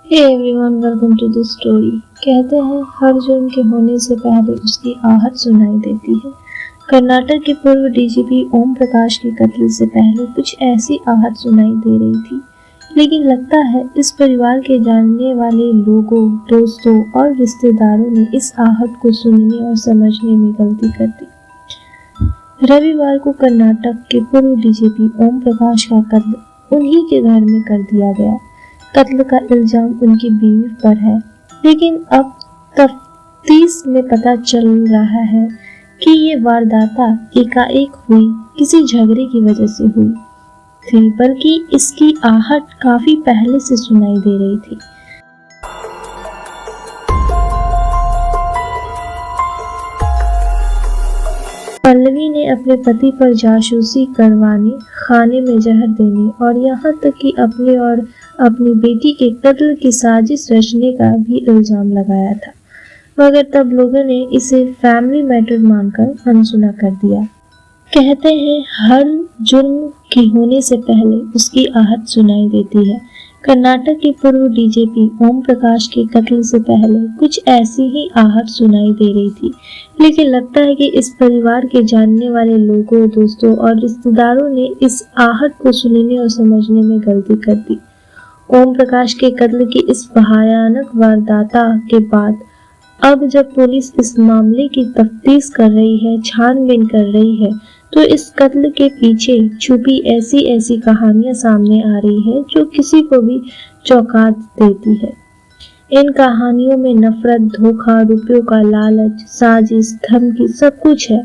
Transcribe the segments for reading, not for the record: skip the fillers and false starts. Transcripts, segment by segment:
Hey everyone, welcome to the story. कहते हैं हर जुर्म के होने से पहले उसकी आहट सुनाई देती है। कर्नाटक के पूर्व डीजीपी ओम प्रकाश के कत्ल से पहले कुछ ऐसी आहट सुनाई दे रही थी, लेकिन लगता है इस परिवार के जानने वाले लोगों, दोस्तों और रिश्तेदारों ने इस आहट को सुनने और समझने में गलती कर दी। रविवार को कर्नाटक के पूर्व डीजीपी ओम प्रकाश का कत्ल उन्हीं के घर में कर दिया गया। कत्ल का इल्जाम उनकी बीवी पर है, लेकिन अब तफ्तीश में पता चल रहा है कि ये वारदात एकाएक हुई किसी झगड़े की वजह से हुई थी, बल्कि इसकी आहट काफी पहले से सुनाई दे रही थी। पल्लवी ने अपने पति पर जासूसी करवाने, खाने में जहर देने और यहाँ तक कि अपने और अपनी बेटी के कत्ल की साजिश रचने का भी इल्जाम लगाया था, मगर तब लोगों ने इसे फैमिली मैटर मानकर अनसुना कर दिया। कहते हैं हर जुर्म के होने से पहले उसकी आहट सुनाई देती है। कर्नाटक के पूर्व डीजीपी ओम प्रकाश के कत्ल से पहले कुछ ऐसी ही आहट सुनाई दे रही थी, लेकिन लगता है कि इस परिवार के जानने वाले लोगों, दोस्तों और रिश्तेदारों ने इस आहट को सुनने और समझने में गलती कर दी। ओम प्रकाश के कत्ल की इस भयानक वारदात के बाद अब जब पुलिस इस मामले की तफ्तीश कर रही है, छानबीन कर रही है, तो इस कत्ल के पीछे छुपी ऐसी कहानियां सामने आ रही है जो किसी को भी चौंका देती है। इन कहानियों में नफरत, धोखा, रुपयों का लालच, साजिश, धमकी सब कुछ है।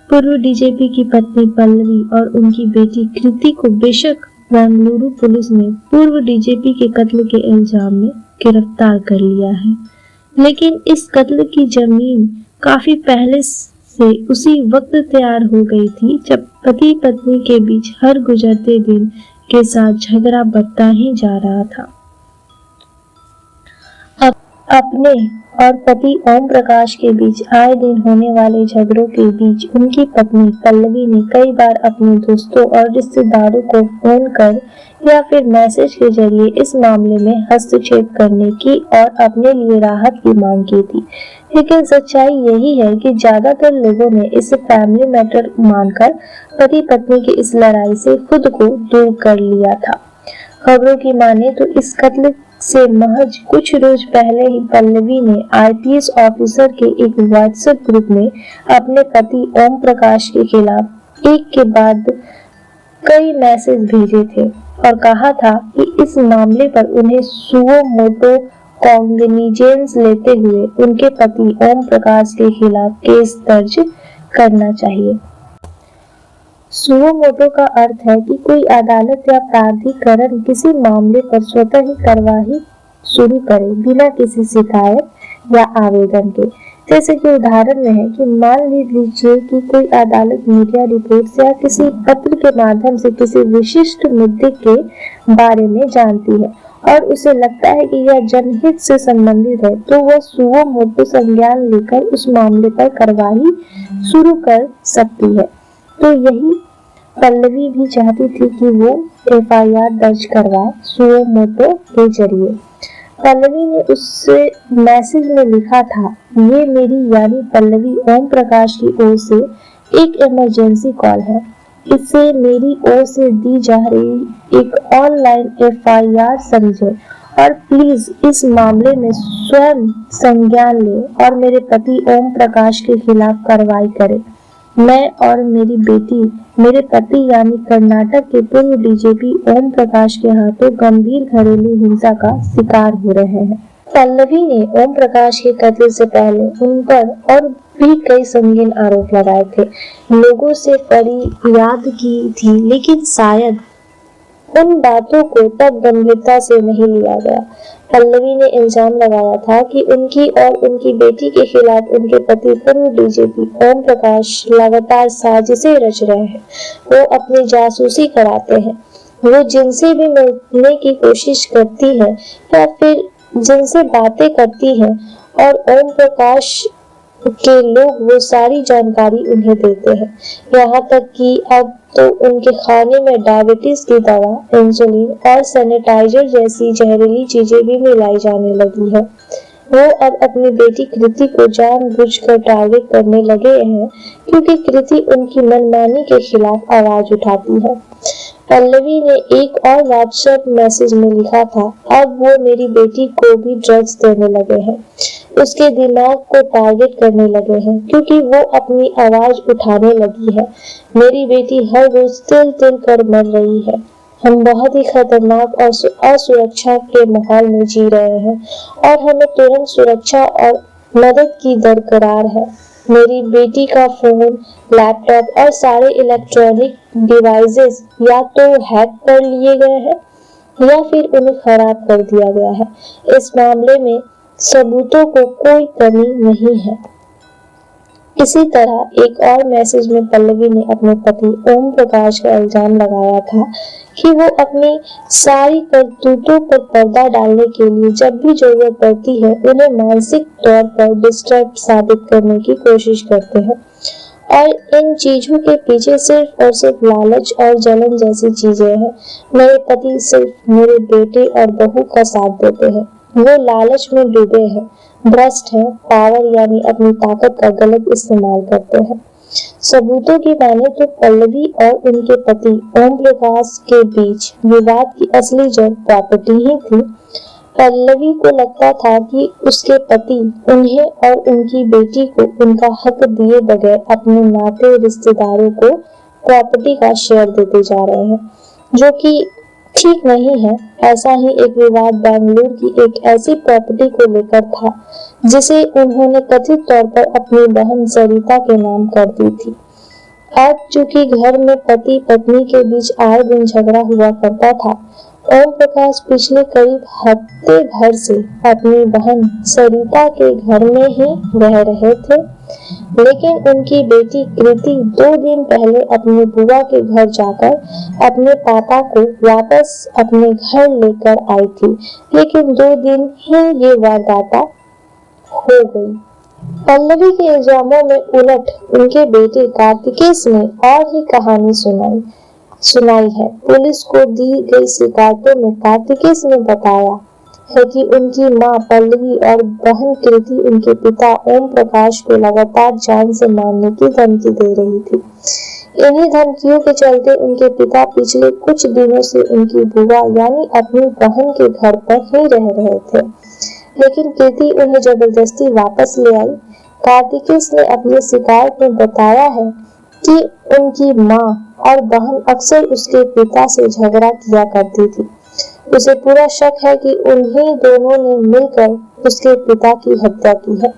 पूर्व डीजीपी की पत्नी पल्लवी और उनकी बेटी कृति को बेशक बेंगलुरु पुलिस ने पूर्व डीजीपी के कत्ल के इल्जाम में गिरफ्तार कर लिया है, लेकिन इस कत्ल की जमीन काफी पहले से उसी वक्त तैयार हो गई थी जब पति पत्नी के बीच हर गुजरते दिन के साथ झगड़ा बढ़ता ही जा रहा था। अपने और पति ओम प्रकाश के बीच आए दिन होने वाले झगड़ों के बीच उनकी पत्नी पल्लवी ने कई बार अपने दोस्तों और रिश्तेदारों को फोन कर या फिर मैसेज के जरिए इस मामले में हस्तक्षेप करने की और अपने लिए राहत की मांग की थी, लेकिन सच्चाई यही है कि ज्यादातर लोगों ने इसे फैमिली मैटर मानकर पति पत्नी की इस लड़ाई से खुद को दूर कर लिया था। खबरों की माने तो इस कत्ल से महज कुछ रोज पहले ही पल्लवी ने आईपीएस ऑफिसर के एक व्हाट्सएप ग्रुप में अपने पति ओम प्रकाश के खिलाफ एक के बाद कई मैसेज भेजे थे और कहा था कि इस मामले पर उन्हें सुओ मोटो कॉग्निजेंस लेते हुए उनके पति ओम प्रकाश के खिलाफ केस दर्ज करना चाहिए। सुओ मोटो का अर्थ है कि कोई अदालत या प्राधिकरण किसी मामले पर स्वतः ही कार्यवाही शुरू करे बिना किसी शिकायत या आवेदन के। जैसे कि उदाहरण में है कि मान लीजिए कि कोई अदालत मीडिया रिपोर्ट या किसी पत्र के माध्यम से किसी विशिष्ट मुद्दे के बारे में जानती है और उसे लगता है कि यह जनहित से संबंधित है, तो वह सुओ मोटो संज्ञान लेकर उस मामले पर कार्यवाही शुरू कर सकती है। तो यही पल्लवी भी चाहती थी कि वो एफआईआर दर्ज करवाए सुओ मोटो के जरिए। पल्लवी ने उससे मैसेज में लिखा था, ये मेरी यानी पल्लवी ओम प्रकाश की ओर से एक इमरजेंसी कॉल है। इसे मेरी ओर से दी जा रही एक ऑनलाइन एफआईआर समझे और प्लीज इस मामले में स्वयं संज्ञान ले और मेरे पति ओम प्रकाश के खिलाफ कार्रवाई करें। मैं और मेरी बेटी मेरे पति यानी कर्नाटक के पूर्व डीजीपी ओम प्रकाश के हाथों गंभीर घरेलू हिंसा का शिकार हो रहे हैं। पल्लवी ने ओम प्रकाश के कत्ल से पहले उन पर और भी कई संगीन आरोप लगाए थे, लोगों से फरियाद की थी, लेकिन शायद उन बातों को तब गंभीरता से नहीं लिया गया। पल्लवी ने इल्जाम लगाया था कि उनकी और उनकी बेटी के खिलाफ उनके पति पूर्व डीजीपी ओम प्रकाश लगातार साजिशें रच रहे हैं। वो अपनी जासूसी कराते हैं, वो जिनसे भी मिलने की कोशिश करती है या फिर जिनसे बातें करती है और ओम प्रकाश के लोग वो सारी जानकारी उन्हें देते हैं। यहाँ तक कि अब तो उनके खाने में डायबिटीज की दवा, इंसुलिन और सैनिटाइजर जैसी जहरीली चीजें भी मिलाई जाने लगी है। वो अब अपनी बेटी कृति को जानबूझकर टारगेट करने लगे हैं, क्योंकि कृति उनकी मनमानी के खिलाफ आवाज उठाती है। पल्लवी ने एक और व्हाट्सएप मैसेज में लिखा था, अब वो मेरी बेटी को भी ड्रग्स देने लगे हैं, उसके दिमाग को टारगेट करने लगे हैं, क्योंकि वो अपनी आवाज उठाने लगी है। मेरी बेटी हर रोज तिल तिल कर मर रही है। हम बहुत ही खतरनाक और असुरक्षा के माहौल में जी रहे हैं और हमें तुरंत सुरक्षा और मदद की दरकार है। मेरी बेटी का फोन, लैपटॉप और सारे इलेक्ट्रॉनिक डिवाइसेस या तो हैक कर लिए गए हैं या फिर उन्हें खराब कर दिया गया है। इस मामले में सबूतों को कोई कमी नहीं है। इसी तरह एक और मैसेज में पल्लवी ने अपने पति ओम प्रकाश का इल्जाम लगाया था कि वो अपनी सारी करतूतों पर पर्दा डालने के लिए जब भी जरूरत पड़ती है उन्हें मानसिक तौर पर डिस्टर्ब साबित करने की कोशिश करते हैं, और इन चीजों के पीछे सिर्फ और सिर्फ लालच और जलन जैसी चीजें हैं। मेरे पति सिर्फ मेरे बेटे और बहू का साथ देते हैं। वो लालच में डूबे हैं, भ्रष्ट है, पावर यानी अपनी ताकत का गलत इस्तेमाल करते हैं। सबूतों की माने तो पल्लवी और उनके पति ओम प्रकाश के बीच विवाद की असली जड़ प्रॉपर्टी ही थी। पल्लवी को लगता था कि उसके पति उन्हें और उनकी बेटी को उनका हक दिए बगैर अपने नाते रिश्तेदारों को प्रॉपर्टी का शेयर देते जा रहे हैं, जो कि ठीक नहीं है। ऐसा ही एक विवाद बेंगलुरु की एक ऐसी प्रॉपर्टी को लेकर था जिसे उन्होंने कथित तौर पर अपनी बहन सरिता के नाम कर दी थी। अब चूंकि घर में पति पत्नी के बीच आए दिन झगड़ा हुआ करता था, ओम प्रकाश पिछले करीब हफ्ते भर से अपनी बहन सरिता के घर में ही रह रहे थे, लेकिन उनकी बेटी कृति 2 दिन पहले अपनी बुआ के घर जाकर अपने पापा को वापस अपने घर लेकर आई थी, लेकिन 2 दिन ही ये वारदात हो गई। पल्लवी के इल्जामों में उलट उनके बेटे कार्तिकेश ने और ही कहानी सुनाई है। पुलिस को दी गई शिकायतों में कार्तिकेश ने बताया है कि उनकी मां पल्लवी और बहन कृति उनके पिता ओम प्रकाश को लगातार जान से मारने की धमकी दे रही थी। इन्हीं धमकियों के चलते उनके पिता पिछले कुछ दिनों से उनकी बुआ यानी अपनी बहन के घर पर ही रह रहे थे, लेकिन कृति उन्हें जबरदस्ती वापस ले आई। कार्तिकेश ने अपनी शिकायत में बताया है कि उनकी मां और बहन अक्सर उसके पिता से झगड़ा किया करती थी। उसे पूरा शक है कि उन्हीं दोनों ने मिलकर उसके पिता की हत्या की है।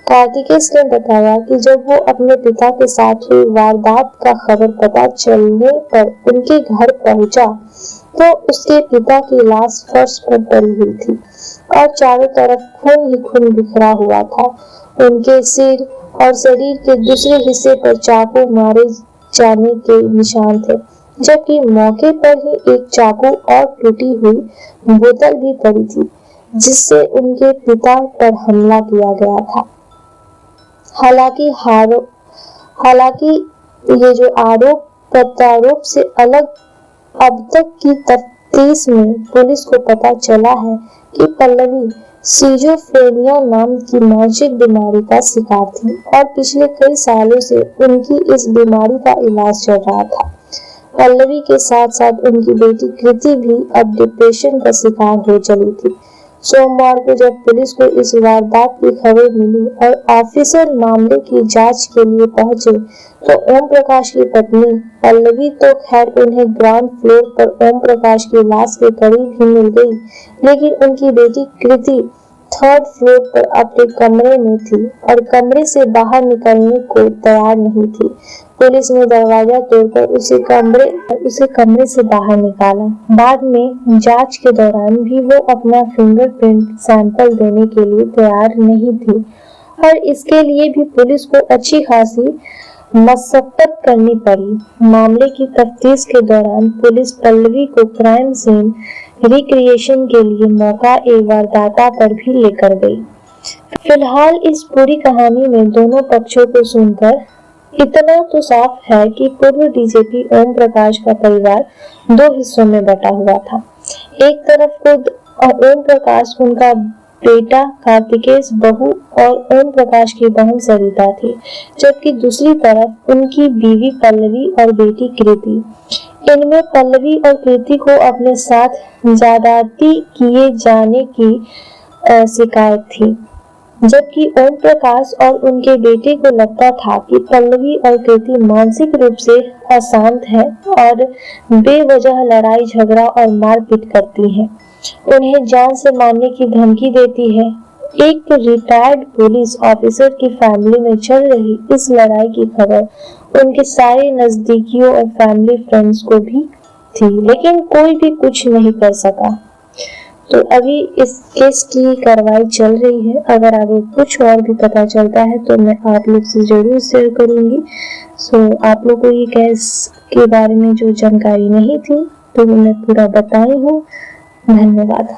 कार्तिकेश ने बताया कि जब वो अपने पिता के साथ हुई वारदात का खबर पता चलने पर उनके घर पहुंचा तो उसके पिता की लाश फर्श पर पड़ी हुई थी और चारों तरफ खून ही खून बिखरा हुआ था। उनके सिर और शरीर के दूसरे हिस्से पर चाकू मारे जाने के निशान थे, जबकि मौके पर ही एक चाकू और टूटी हुई बोतल भी पड़ी थी जिससे उनके पिता पर हमला किया गया था। हालांकि ये जो आरोप प्रत्यारोप से अलग अब तक की तफ्तीश में पुलिस को पता चला है कि पल्लवी सिजोफ्रेनिया नाम की मानसिक बीमारी का शिकार थी और पिछले कई सालों से उनकी इस बीमारी का इलाज चल रहा था। पल्लवी के साथ साथ उनकी बेटी कृति भी अब डिप्रेशन का शिकार हो चली थी। सोमवार को जब पुलिस को इस वारदात की खबर मिली और ऑफिसर मामले की जांच के लिए पहुंचे तो ओम प्रकाश की पत्नी पल्लवी तो खैर उन्हें ग्राउंड फ्लोर पर ओम प्रकाश की लाश के करीब ही मिल गई, लेकिन उनकी बेटी कृति 3rd फ्लोर पर अपने कमरे में थी और कमरे से बाहर निकलने को तैयार नहीं थी। पुलिस ने दरवाजा तोड़कर उसे कमरे से बाहर निकाला। बाद में जांच के दौरान भी वो अपना फिंगरप्रिंट सैंपल देने के लिए तैयार नहीं थी और इसके लिए भी पुलिस को अच्छी खासी मशक्कत करनी पड़ी। मामले की तफ्तीश के दौरान पुलिस पल्लवी को क्राइम सीन रिक्रिएशन के लिए मौका वारदात पर भी लेकर गई। फिलहाल इस पूरी कहानी में दोनों पक्षों को सुनकर इतना तो साफ है कि पूर्व डीजीपी ओम प्रकाश का परिवार दो हिस्सों में बटा हुआ था। एक तरफ खुद ओम प्रकाश, उनका बेटा कार्तिकेय, बहू और ओम प्रकाश की बहन सरिता थी, जबकि दूसरी तरफ उनकी बीवी पल्लवी और बेटी कृति। इनमें पल्लवी और कृति को अपने साथ ज्यादती किए जाने की शिकायत थी, जबकि ओम प्रकाश और उनके बेटे को लगता था कि पल्लवी और कृति मानसिक रूप से अशांत है और बेवजह लड़ाई झगड़ा और मारपीट करती है, उन्हें जान से मारने की धमकी देती है। एक रिटायर्ड पुलिस ऑफिसर की फैमिली में चल रही इस लड़ाई की खबर उनके सारे नजदीकियों और फैमिली फ्रेंड्स को भी थी, लेकिन कोई भी कुछ नहीं कर सका। तो अभी इस केस की कार्रवाई चल रही है। अगर आगे कुछ और भी पता चलता है तो मैं आप लोग से जरूर शेयर करूंगी। आप लोग को ये केस के बारे में जो जानकारी नहीं थी तो मैं पूरा बताई हूँ। धन्यवाद।